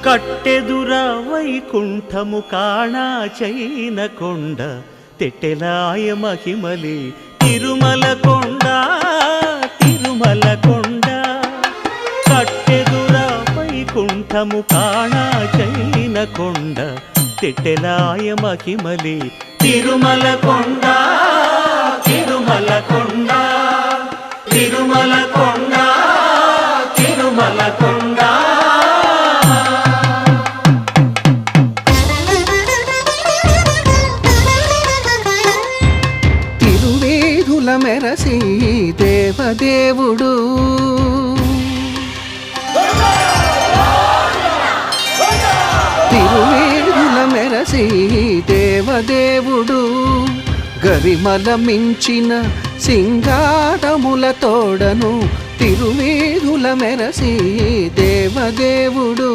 కట్టెదుర వైకుంఠము కాణా చైన కొండ తెట్టెలాయ మహిమలి తిరుమల కొండ తిరుమల కొండ కట్టెదుర వైకుంఠము కాణా చైన కొండ తెట్టెలాయ మహిమలి తిరుమల కొండ తిరుమల కొండ తిరుమల కొండ తిరుమల కొండ తిరువేధుల మెరసి దేవదేవుడు తిరువేధుల మెరసి దేవదేవుడు గరిమల మించిన సింగారముల తోడను తిరువేధుల మెరసి దేవదేవుడు